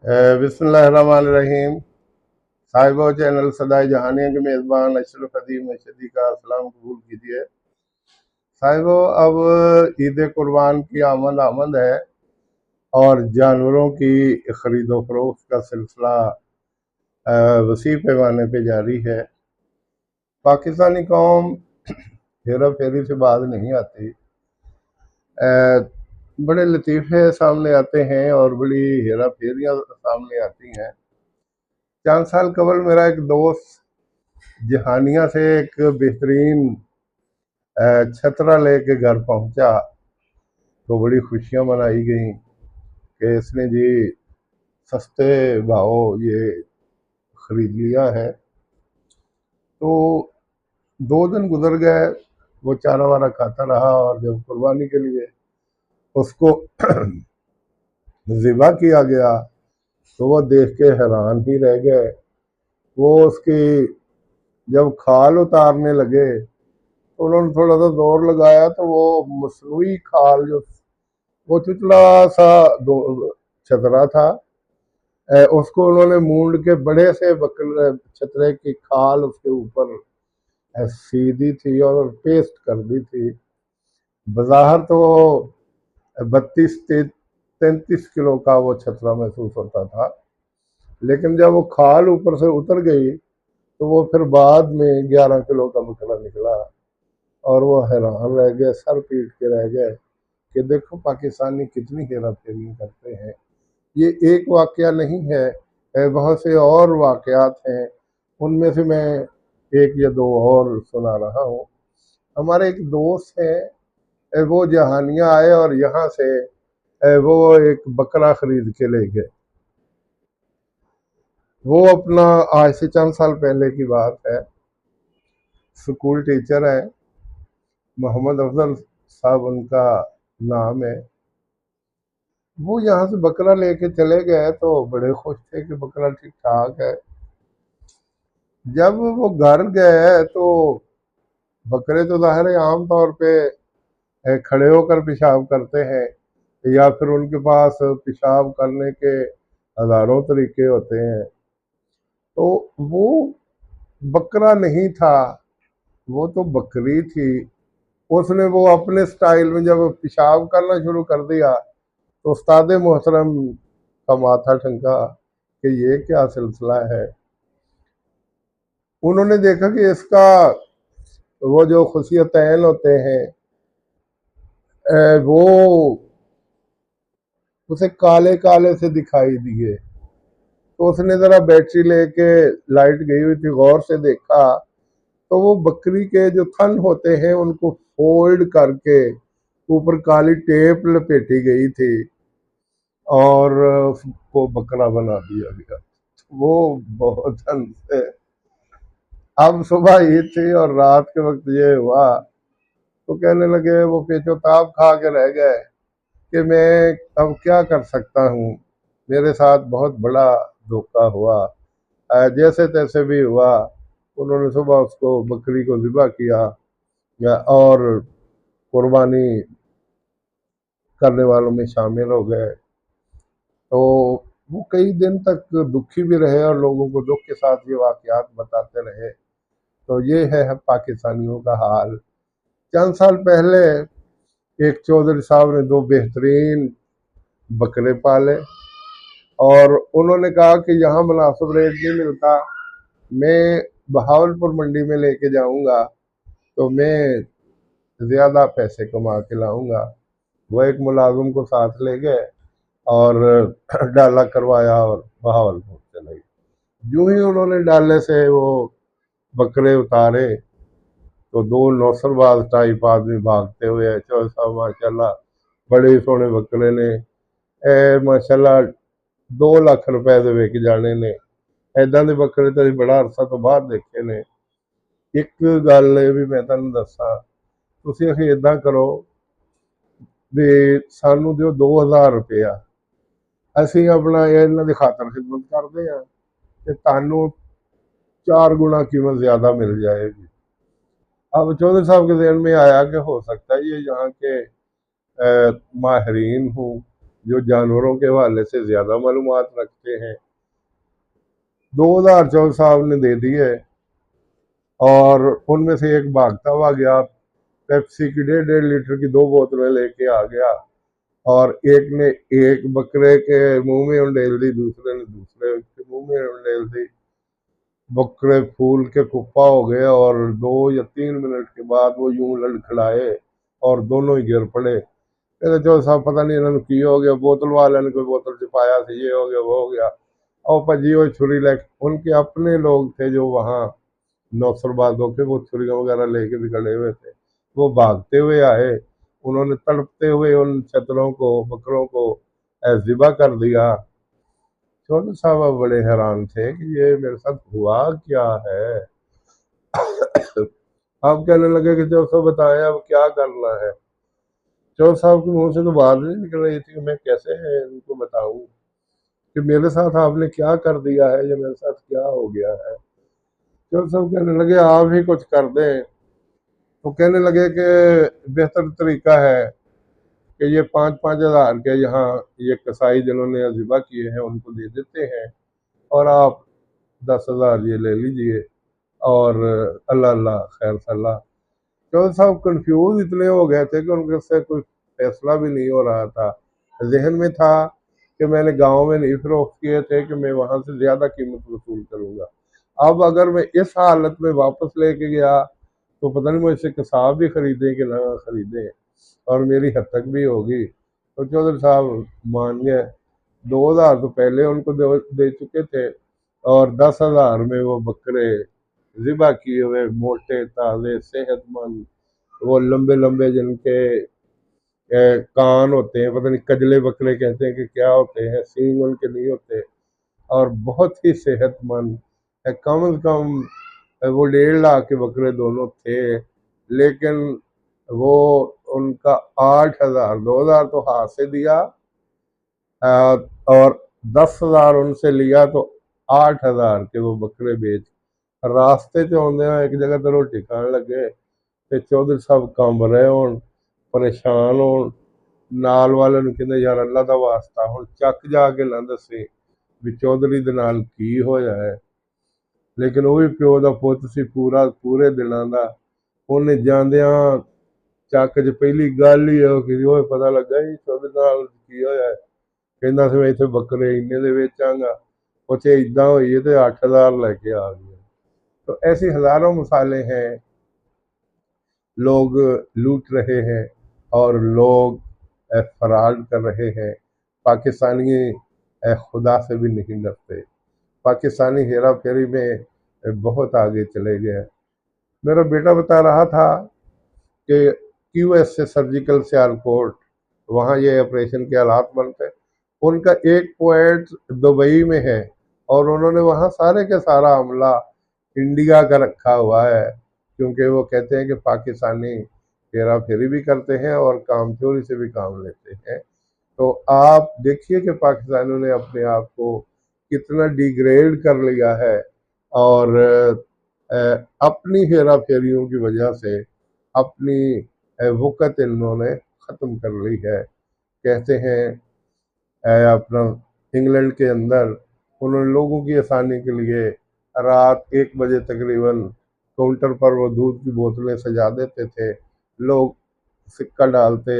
बिस्मिल्लाहिर्रहमानिर्रहीम। साहिबो चैनल सदाई जहानिया के मेज़बान अशरफ अदीम मशदी का सलाम कबूल कीजिए। साहिबो, अब ईद कुर्बान की आमद आमद है और जानवरों की खरीदो फरोख्त का सिलसिला वसी पैमाने पे जारी है। पाकिस्तानी कौम हेरा फेरी से बाज नहीं आती। बड़े लतीफ़े सामने आते हैं और बड़ी हेरा फेरियाँ सामने आती हैं। 4 साल कबल मेरा एक दोस्त जहानिया से एक बेहतरीन छतरा लेके घर पहुंचा तो बड़ी खुशियां मनाई गई कि इसने जी सस्ते भाव ये खरीद लिया है। तो 2 दिन गुजर गए, वो चारा वारा खाता रहा और जब कुर्बानी के लिए उसको ज़िबा किया गया तो वो देख के हैरान ही रह गए। वो उसकी जब खाल उतारने लगे तो उन्होंने थोड़ा सा जोर लगाया तो वो मसनूई खाल जो वो चुचला सा दो छतरा था, उसको उन्होंने मूंड के बड़े से बकरे छतरे की खाल उसके ऊपर सीधी थी और पेस्ट कर दी थी। बाहर तो 32-33 किलो का वो छतरा महसूस होता था, लेकिन जब वो खाल ऊपर से उतर गई तो वो फिर बाद में 11 किलो का बकरा निकला और वो हैरान रह गए, सर पीट के रह गए कि देखो पाकिस्तानी कितनी हेरा फेरी करते हैं। ये एक वाकया नहीं है, बहुत से और वाकयात हैं। उनमें से मैं एक या दो और सुना रहा हूँ। हमारे एक दोस्त हैं, वो जहानिया आए और यहाँ से वो एक बकरा खरीद के ले गए। वो अपना आज से चंद साल पहले की बात है, स्कूल टीचर है, मोहम्मद अफजल साहब उनका नाम है। वो यहाँ से बकरा लेके चले गए तो बड़े खुश थे कि बकरा ठीक ठाक है। जब वो घर गए तो बकरे तो ज़ाहिर है आम तौर पे खड़े होकर पेशाब करते हैं या फिर उनके पास पेशाब करने के हज़ारों तरीके होते हैं। तो वो बकरा नहीं था, वो तो बकरी थी। उसने वो अपने स्टाइल में जब पेशाब करना शुरू कर दिया तो उस्ताद मोहतरम का माथा ठनका कि ये क्या सिलसिला है। उन्होंने देखा कि इसका वो जो खुशियतैन होते हैं, वो उसे काले काले से दिखाई दिए। तो उसने जरा बैटरी लेके, लाइट गई हुई थी, गौर से देखा तो वो बकरी के जो थन होते हैं उनको फोल्ड करके ऊपर काली टेप लपेटी गई थी और उसको बकरा बना दिया गया। वो बहुत हंस है। अब सुबह ईद थी और रात के वक्त ये हुआ तो कहने लगे, वो पेचोताप खा के रह गए कि मैं अब क्या कर सकता हूँ, मेरे साथ बहुत बड़ा धोखा हुआ। जैसे तैसे भी हुआ, उन्होंने सुबह उसको बकरी को ज़िबा किया और कुर्बानी करने वालों में शामिल हो गए। तो वो कई दिन तक दुखी भी रहे और लोगों को दुख के साथ ये वाकयात बताते रहे। तो ये है पाकिस्तानियों का हाल। चंद साल पहले एक चौधरी साहब ने 2 बेहतरीन बकरे पाले और उन्होंने कहा कि यहाँ मुनासिब रेट नहीं मिलता, मैं बहावलपुर मंडी में लेके जाऊंगा तो मैं ज़्यादा पैसे कमा के लाऊंगा। वो एक मुलाजिम को साथ ले गए और डाला करवाया और बहावलपुर चले गए। यूं ही उन्होंने डाले से वो बकरे उतारे तो 2 नौसरबाज टाइप आदमी भागते हुए आए। चौधरी साहब माशाल्लाह बड़े सोने बकरे ने, माशाल्लाह 2 लाख रुपए ਦੇ ਵਿਕ ਜਾਣੇ ਨੇ। ਐਦਾਂ ਦੇ ਬੱਕਰੇ ਤਾਂ ਅਸੀਂ ਬੜਾ ਅਰਸਾ ਤੋਂ ਬਾਅਦ ਦੇਖੇ ਨੇ। ਇੱਕ ਗੱਲ ਇਹ ਵੀ ਮੈਂ ਤੁਹਾਨੂੰ ਦੱਸਾਂ, ਤੁਸੀਂ ਅਖੇ ਇਦਾਂ ਕਰੋ ਵੀ ਸਾਨੂੰ ਦਿਓ 2000 ਰੁਪਇਆ, ਅਸੀਂ ਆਪਣਾ ਇਹਨਾਂ ਦੀ ਖਾਤਰ ਖਿਦਮਤ ਕਰਦੇ ਹਾਂ ਤੇ ਤੁਹਾਨੂੰ 4 गुना कीमत ज़्यादा मिल जाएगी। अब चौधरी साहब के जहन में आया कि हो सकता है ये यहाँ के माहरीन हूँ जो जानवरों के हवाले से ज़्यादा मालूमात रखते हैं। 2000 चौधरी साहब ने दे दिए और उनमें से एक भागता हुआ गया, पेप्सी की 1.5 लीटर की 2 बोतलें लेके आ गया और एक ने एक बकरे के मुंह में उंडेल दी, दूसरे ने दूसरे के मुंह में उंडेल दी। बकरे फूल के कुप्पा हो गए और 2 या 3 मिनट के बाद वो यूं लड़खड़ाए और दोनों ही गिर पड़े। कहते जो साहब पता नहीं इन्होंने की हो गया, बोतल वाले ने कोई बोतल छिपाया था, ये हो गया वो हो गया। और भजी वो छुरी लेके, उनके अपने लोग थे जो वहाँ नौसरबाज होके वो छुरियां वगैरह लेके भी खड़े हुए थे। वो भागते हुए आए, उन्होंने तड़पते हुए उन छतरों को, बकरों को ज़िबा कर दिया। चौधरी साहब अब बड़े हैरान थे कि ये मेरे साथ हुआ क्या है। आप कहने लगे कि जो सब बताया अब क्या करना है। चौधरी साहब के मुंह से तो बात नहीं निकल रही थी कि मैं कैसे इनको बताऊं कि मेरे साथ आपने क्या कर दिया है, या मेरे साथ क्या हो गया है। चौधरी साहब कहने लगे आप ही कुछ कर दें। तो कहने लगे कि बेहतर तरीका है कि ये 5-5 हज़ार के यहाँ ये कसाई जिन्होंने अजीबा किए हैं उनको दे देते हैं और आप 10,000 ये ले लीजिए और अल्लाह अल्लाह खैर सल्ला। चौधरी साहब कंफ्यूज इतने हो गए थे कि उनके से कोई फैसला भी नहीं हो रहा था। जहन में था कि मैंने गांव में नहीं फरोख्त किए थे कि मैं वहां से ज्यादा कीमत वसूल करूंगा। अब अगर मैं इस हालत में वापस लेके गया तो पता नहीं मुझसे कसाब भी खरीदे कि ना खरीदे और मेरी हद तक भी होगी। तो चौधरी साहब मान गए। 2000 तो पहले उनको दे चुके थे और 10,000 में वो बकरे ज़िबा किए हुए, मोटे ताजे सेहतमंद, वो लंबे लंबे जिनके कान होते हैं, पता नहीं कजले बकरे कहते हैं कि क्या होते हैं, सींग उनके नहीं होते, और बहुत ही सेहतमंद है। कम से कम वो 1.5 लाख के बकरे दोनों थे, लेकिन वो उनका 8,000, 2,000 तो हाथ से दिया और 10,000 उनसे लिया, तो 8,000 के वो बकरे बेच रास्ते च आउंदे एक जगह तो रोटी खान लगे ते चौधरी साहब कंब रहे होन, परेशान होन। नाल वाले ਨੂੰ ਕਹਿੰਦੇ यार अल्लाह ਦਾ वास्ता ਹੁਣ ਚੱਕ ਜਾ ਕੇ ਨਾ ਦੱਸੇ ਵੀ ਚੌਧਰੀ ਦੇ ਨਾਲ ਕੀ ਹੋਇਆ ਹੈ। ਲੇਕਿਨ ਉਹ ਵੀ ਪਿਓ ਦਾ ਪੁੱਤ ਸੀ ਪੂਰੇ ਦਿਨਾਂ ਦਾ। ਉਹਨੇ ਜਾਂਦਿਆਂ ਚੱਕ 'ਚ ਪਹਿਲੀ ਗੱਲ ਹੀ ਉਹ ਕੀਤੀ, ਓਏ ਪਤਾ ਲੱਗਾ ਜੀ ਚੌਧਰੀ ਨਾਲ ਕੀ ਹੋਇਆ ਹੈ। ਕਹਿੰਦਾ ਸੀ ਮੈਂ ਇੱਥੇ ਬੱਕਰੇ ਇੰਨੇ ਦੇ ਵੇਚਾਂਗਾ, ਉੱਥੇ ਇਦਾਂ ਹੋਈ ਤੇ 8,000 ਲੈ ਕੇ आ गया। तो ऐसी हजारों मिसालें हैं। लोग लूट रहे हैं और लोग फराड कर रहे हैं। पाकिस्तानी खुदा से भी नहीं डरते। पाकिस्तानी हेरा फेरी में बहुत आगे चले गए। मेरा बेटा बता रहा था कि क्यूएस से सर्जिकल सियालकोट, वहाँ ये ऑपरेशन के हालात बनते, उनका एक पॉइंट दुबई में है और उन्होंने वहाँ सारे के सारा अमला इंडिया का रखा हुआ है, क्योंकि वो कहते हैं कि पाकिस्तानी हेरा फेरी भी करते हैं और काम चोरी से भी काम लेते हैं। तो आप देखिए कि पाकिस्तानियों ने अपने आप को कितना डिग्रेड कर लिया है और अपनी हेरा फेरियों की वजह से अपनी वक़्त इन्होंने ख़त्म कर ली है। कहते हैं अपना इंग्लैंड के अंदर उन्होंने लोगों की आसानी के लिए रात 1 बजे तकरीबन काउंटर पर वो दूध की बोतलें सजा देते थे। लोग सिक्का डालते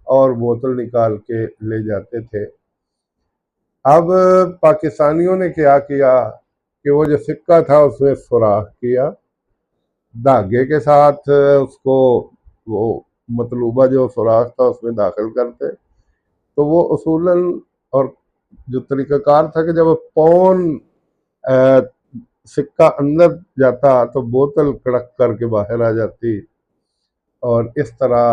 और बोतल निकाल के ले जाते थे। अब पाकिस्तानियों ने क्या किया कि वो जो सिक्का था उसमें सुराख किया धागे के साथ, उसको वो मतलूबा जो सुराख था उसमें दाखिल करते। तो वो उसूलन और जो तरीक़ाकार था कि जब पौन सिक्का अंदर जाता तो बोतल कड़क करके बाहर आ जाती और इस तरह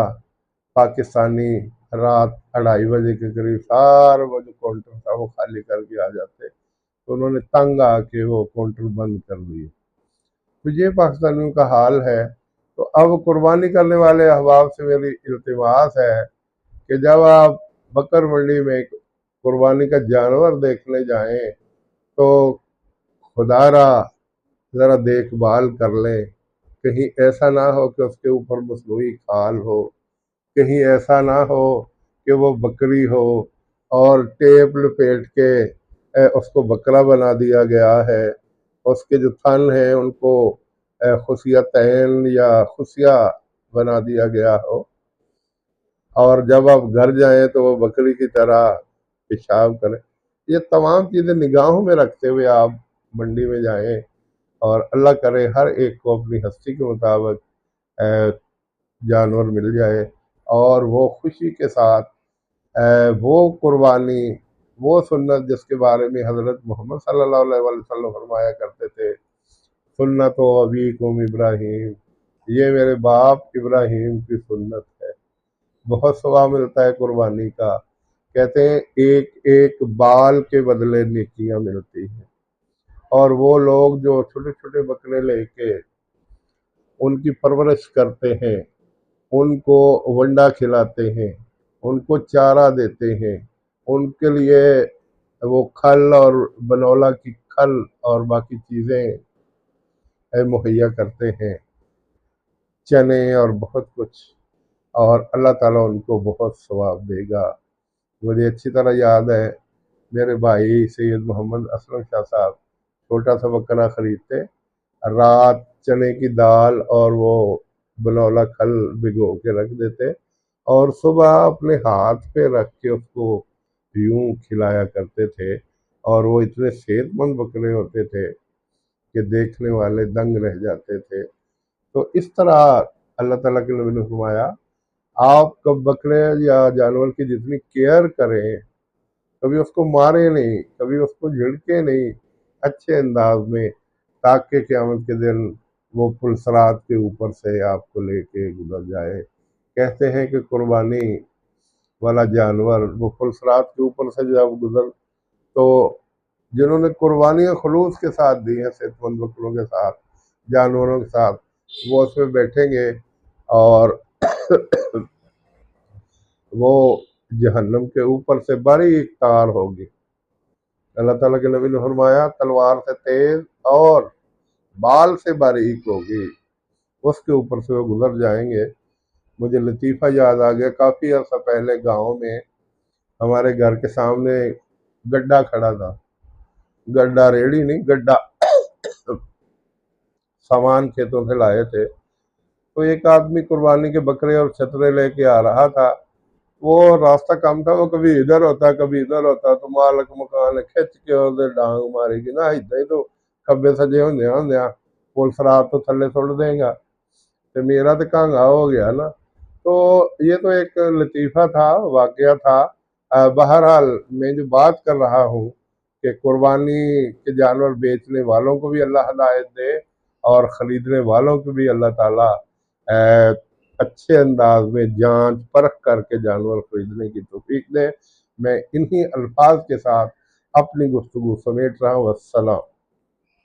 पाकिस्तानी रात 2:30 बजे के करीब सारा वो जो काउंटर था वो खाली करके आ जाते। तो उन्होंने तंग आके वो काउंटर बंद कर दिए। तो ये पाकिस्तानियों का हाल है। तो अब कुर्बानी करने वाले अहबाब से मेरी इल्तिमास है कि जब आप बकर मंडी में कुर्बानी का जानवर देखने जाएं तो खुदारा ज़रा देखभाल कर लें। कहीं ऐसा ना हो कि उसके ऊपर मसनूई खाल हो, कहीं ऐसा ना हो कि वो बकरी हो और टेप लपेट के उसको बकरा बना दिया गया है। उसके जो थन हैं उनको खुशिया तैन या खुशिया बना दिया गया हो, और जब आप घर जाएं तो वो बकरी की तरह पेशाब करें। ये तमाम चीज़ें निगाहों में रखते हुए आप मंडी में जाएं, और अल्लाह करे हर एक को अपनी हस्ती के मुताबिक जानवर मिल जाए, और वो खुशी के साथ वो कुर्बानी, वो सुन्नत जिसके बारे में हज़रत मोहम्मद सल्लल्लाहु अलैहि वसल्लम फरमाया करते थे, सुन्नत अबीकुम इब्राहीम, ये मेरे बाप इब्राहिम की सुन्नत है। बहुत सवाब मिलता है कुर्बानी का। कहते हैं एक एक बाल के बदले नेकियां मिलती हैं। और वो लोग जो छोटे छोटे बकरे लेके उनकी परवरिश करते हैं, उनको वंडा खिलाते हैं, उनको चारा देते हैं, उनके लिए वो खल और बनौला की खल और बाकी चीज़ें मुहैया करते हैं, चने और बहुत कुछ, और अल्लाह ताला उनको बहुत सवाब देगा। मुझे अच्छी तरह याद है, मेरे भाई सैयद मोहम्मद असलम शाह साहब छोटा सा बकरा खरीदते, रात चने की दाल और वो बनौला खल भिगो के रख देते, और सुबह अपने हाथ पे रख के उसको यूं खिलाया करते थे। और वो इतने सेहतमंद बकरे होते थे कि देखने वाले दंग रह जाते थे। तो इस तरह अल्लाह ताला के नबी ने फरमाया, आप कब बकरे या जानवर की जितनी केयर करें, कभी उसको मारे नहीं, कभी उसको झिड़के नहीं, अच्छे अंदाज में, ताकि क़यामत के दिन वो पुलसरात के ऊपर से आपको लेके गुजर जाए। कहते हैं कि कुर्बानी वाला जानवर वो पुलसरात के ऊपर से जब गुजर, तो जिन्होंने कुर्बानियाँ खुलूस के साथ दी हैं, सेहतमंद बकरों के साथ, जानवरों के साथ, वो उसमें बैठेंगे, और वो जहन्नम के ऊपर से बारीक तार होगी। अल्लाह ताला के नबी ने फरमाया, तलवार से तेज और बाल से बारीक होगी, उसके ऊपर से वो गुजर जाएंगे। मुझे लतीफ़ा याद आ गया, काफ़ी अर्सा पहले गांव में हमारे घर के सामने गड्ढा खड़ा था। गड्ढा रेड़ी नहीं, गड्ढा सामान खेतों से लाए थे। तो एक आदमी कुर्बानी के बकरे और छतरे लेके आ रहा था। वो रास्ता कम था, वो कभी इधर होता कभी इधर होता, तो मालक मकान खिंच के उधर डांग मारेगी ना, इतना ही तो खब्बे सजे होंगे होंगे पुलिस रात तो थल्ले सुट देगा। तो मेरा तो कांगा हो गया ना। तो ये तो एक लतीफ़ा था, वाकया था। बहरहाल मैं जो बात कर रहा हूँ कि कुर्बानी के जानवर बेचने वालों को भी अल्लाह हिदायत दे, और ख़रीदने वालों को भी अल्लाह ताला अ, अच्छे अंदाज में जांच परख करके जानवर खरीदने की तौफीक दे। मैं इन्हीं अल्फाज के साथ अपनी गुफ्तगू समेट रहा हूँ। अस्सलाम।